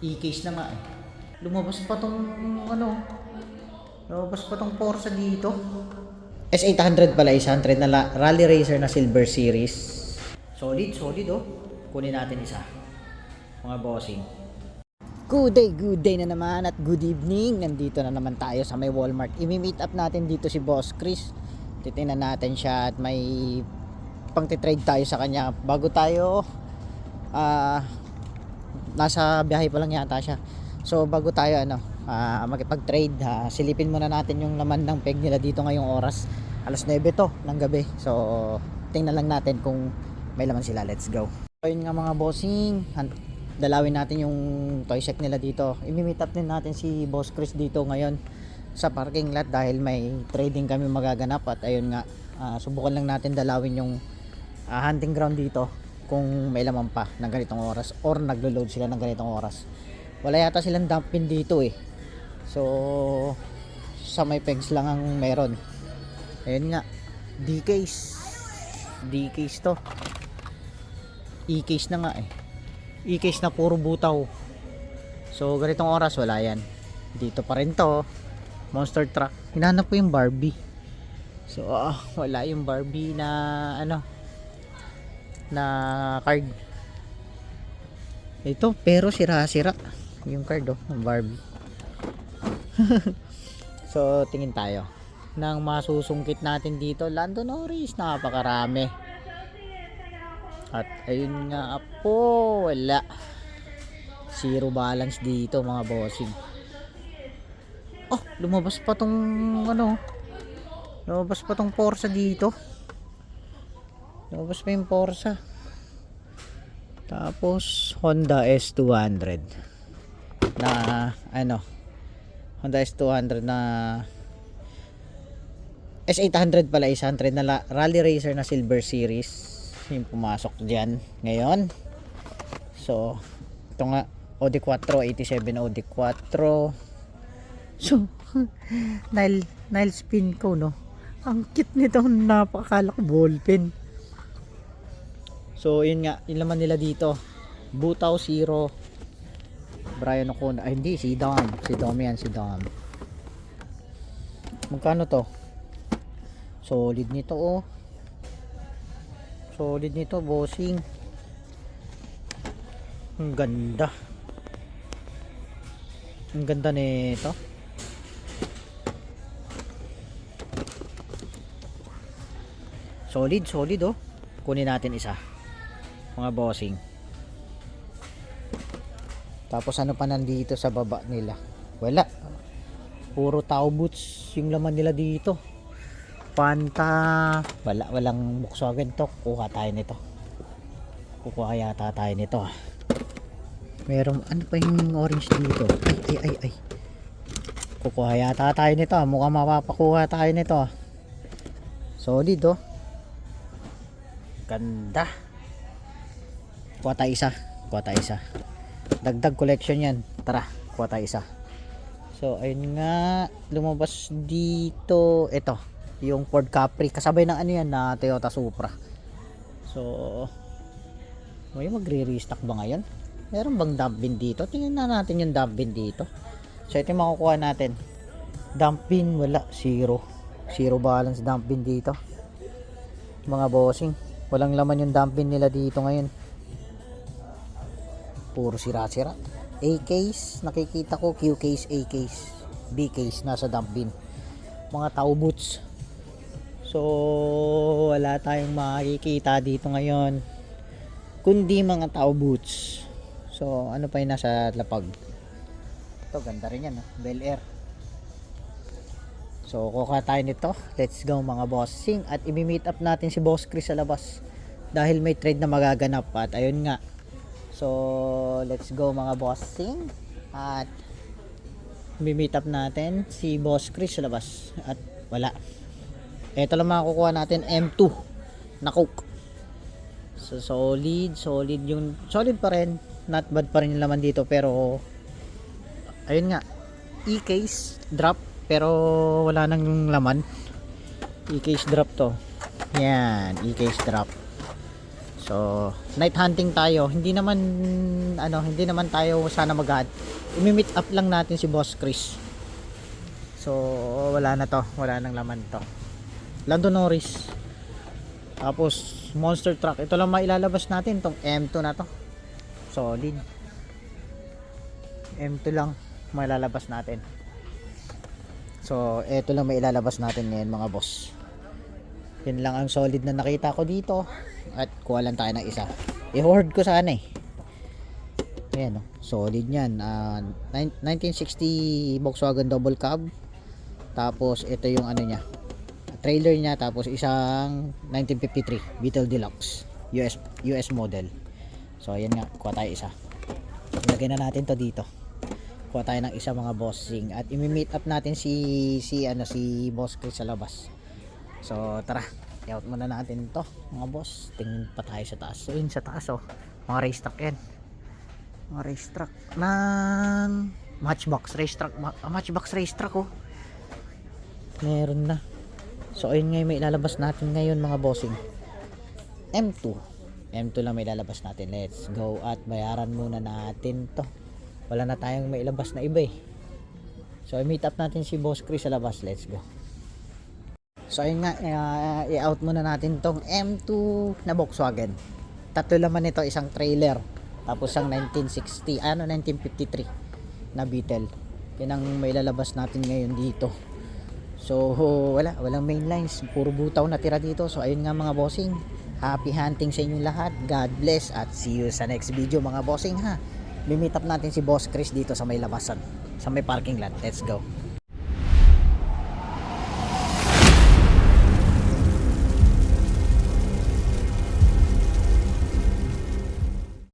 I-case na nga eh. Lumabas pa tong ano, lumabas pa tong Forza dito. S800 pala, 100 na Rally Racer na Silver Series. Solid, solid oh. Kunin natin isa. Mga bossing. Good day na naman at good evening. Nandito na naman tayo sa may Walmart. I-meet up natin dito si Boss Chris. Titingnan natin siya at may pang-trade tayo sa kanya. Bago tayo nasa biyahe pa lang yata siya. So bago tayo makipag-trade, silipin muna natin yung laman ng peg nila dito ngayong oras. Alas 9 to ng gabi. So tingnan lang natin kung may laman sila. Let's go. So yun nga mga bossing, dalawin natin yung toy shack nila dito. I-meet up din natin si Boss Chris dito ngayon sa parking lot dahil may trading kami magaganap. At ayun nga, subukan lang natin dalawin yung hunting ground dito kung may laman pa ng ganitong oras or naglo-load sila ng ganitong oras. Wala yata silang dump pin dito eh. So sa may pegs lang ang meron. Ayun nga, D-case to, E-case na nga eh, E-case na puro butaw. So ganitong oras wala yan. Dito pa rin to, monster truck. Hinanap ko yung Barbie. So wala yung Barbie na na card. Ito pero sira-sira yung card ng Barbie. So tingin tayo ng masusungkit natin dito. Lando Norris, napakarami. At ayun nga po, wala, zero balance dito mga bossing. Lumabas pa tong lumabas pa tong Forza dito. Lumabas pa yung Forza. Tapos Honda S200 na Honda S200 na S800 pala, 100 na Rally Racer na Silver Series yung pumasok dyan ngayon. So ito nga, OD4 87 OD4. So nail spin ko ang cute nito, napakalak ballpen. So yun nga, yung laman nila dito, butaw zero. Brian Ocona, hindi, si Dom yan, si Dom. Magkano to? Solid nito solid nito bossing. Ang ganda nito. Solid kunin natin isa mga bossing. Tapos ano pa nandito sa baba nila? Wala, puro tao boots yung laman nila dito. Panta, walang Volkswagen to. Kuha yata tayo nito. Meron ano pa yung orange dito? Ay. Kukuha yata tayo nito. Mukhang mapapakuha tayo nito. Solid ganda. Kuha tayo isa. Dagdag collection yan. Tara, kuha tayo isa. So ayun nga, lumabas dito ito, yung Ford Capri kasabay ng na Toyota Supra. So may magre-restock ba ngayon? Meron bang dump bin dito? Tingnan na natin yung dump bin dito. So ito yung makukuha natin. Dump bin, wala, zero balance dump bin dito mga bossing. Walang laman yung dump bin nila dito ngayon. Puro sira-sira. A-case nakikita ko, Q-case, A-case, B-case nasa dump bin. Mga tao boots. So wala tayong makikita dito ngayon kundi mga tao boots. So ano pa yung nasa lapag? Ito ganda rin yan, Bel Air. So kuha tayo nito. Let's go mga bossing. At i-meet up natin si Boss Chris sa labas dahil may trade na magaganap. At ayun nga, so let's go mga bossing. At i-meet up natin si Boss Chris sa labas. At wala. Ito lang makukuha natin, M2 na Coke. So solid pa rin. Not bad pa rin yung laman dito, pero ayun nga, E-case drop pero wala nang laman. E-case drop to. Yan, E-case drop. So night hunting tayo, hindi naman tayo sana mag-hunt. I-meet up lang natin si Boss Chris. So wala nang laman to. Lando Norris, tapos monster truck. Ito lang mailalabas natin, tong M2 na to, solid. M2 lang mailalabas natin. So ito lang mailalabas natin ngayon mga boss. Yun lang ang solid na nakita ko dito. At kuha lang tayo ng isa. I-hoard ko sana eh. Ayan oh, solid yan. 1960 Volkswagen double cab. Tapos ito yung ano niya, trailer niya. Tapos isang 1953 Beetle Deluxe US model. So ayan nga, kuha tayo isa. Ilagay na natin to dito. Kuha tayo ng isa mga bossing. At imi-meet up natin si Boss Chris sa labas. So tara, i-out muna natin to mga boss. Tingin pa tayo sa taas. So yun sa taas oh, mga race truck yan. Mga race truck ng Matchbox race truck. Matchbox race truck oh, meron na. So ayun nga may ilalabas natin ngayon mga bossing. M2 lang may ilalabas natin. Let's go at bayaran muna natin to. Wala na tayong may ilabas na iba eh. So i-meet up natin si Boss Chris sa labas. Let's go. So ayun nga, i-out muna natin tong M2 na Volkswagen. Tatlo laman nito, isang trailer, tapos ang 1953 na Beetle. Yan ang may lalabas natin ngayon dito. So walang main lines, puro butaw na tira dito. So ayun nga mga bossing, happy hunting sa inyong lahat. God bless at see you sa next video mga bossing ha. Meet up natin si Boss Chris dito sa may labasan, sa may parking lot. Let's go.